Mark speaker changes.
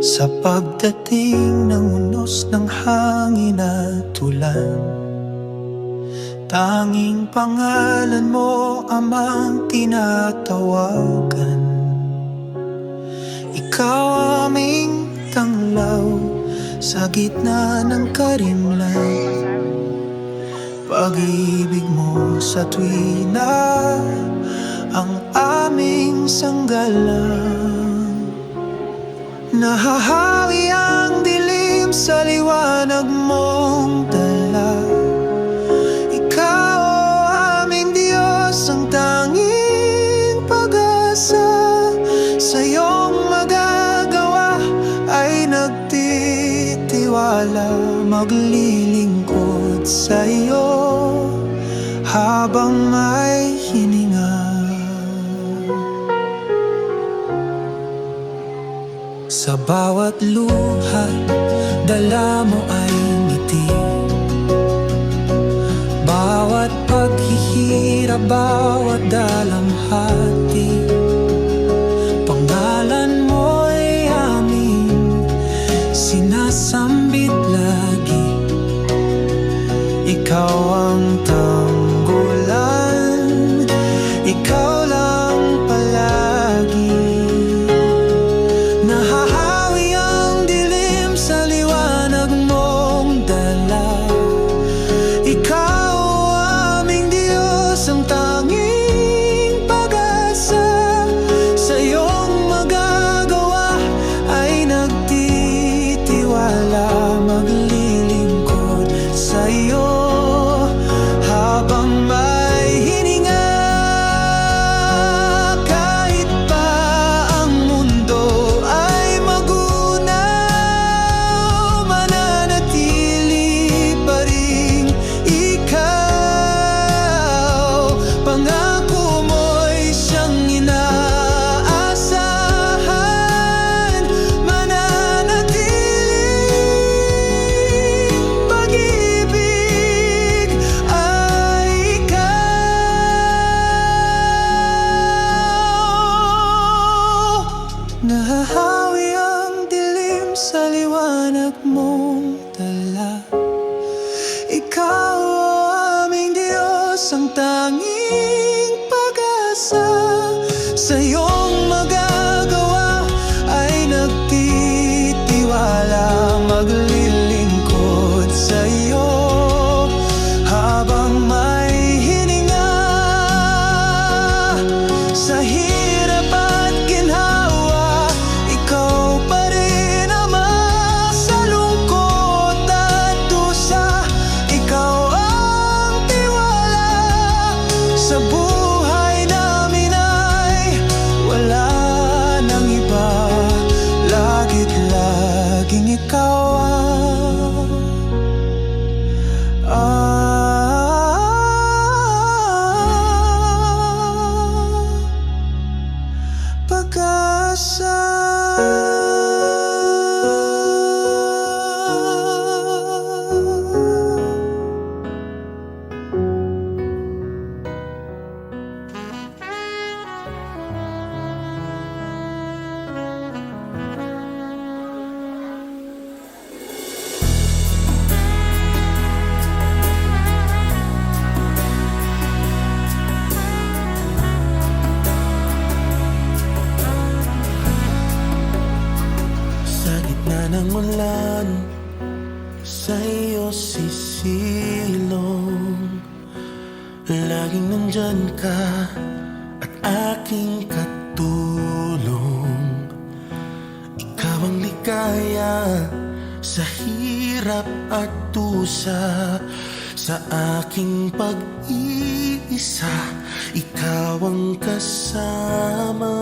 Speaker 1: Sa pagdating ng unos ng hangin at ulan, tanging pangalan mo amang tinatawagan. Ikaw aming tanglaw sa gitna ng karimlan. Pag-ibig mo sa tuwina ang aming sanggalang. Nahahawi ang dilim sa liwanag mong dala. Ikaw aming Diyos, ang tanging pag-asa. Sa iyong magagawa ay nagtitiwala, maglilingkod sa iyo habang may hininga. Sa bawat luha, dala mo ay ngiti. Bawat paghihirap, bawat dalamhati, pangalan mo'y aming sinasambit lagi. Ikaw ang tanggulan, ikaw lang palagi. Nahahawi ang dilim sa liwanag mong dala. Ikaw aming Diyos, ang tanging pag-asa. Sa iyong magagawa ay nagtitiwala, maglilingkod sa iyo habang may hininga. Kahit pa ang mundo ay magunaw, mananatili pa rin ikaw. Pangako mo'y siyang inaasahan, mananatiling pag-ibig ay ikaw. Nahahawi ang dilim sa liwanag mong dala. Ikaw aming Diyos, ang tanging pag-asa. Sa iyong magagawa ay nagtitiwala, maglilingkod sa iyo habang may hininga. Sa hirap at ginhawa, ikaw pa rin Ama. Sa lungkot at dusa, ikaw ang tiwala. Sa buhay namin ay wala nang iba, lagit laging ikaw ang pag-asa. Sa gitna ng ulan, sa iyo sisilong. Laging nandyan ka at aking katulong. Ikaw ang ligaya sa hirap at tusa. Sa aking pag-iisa, ikaw ang kasama.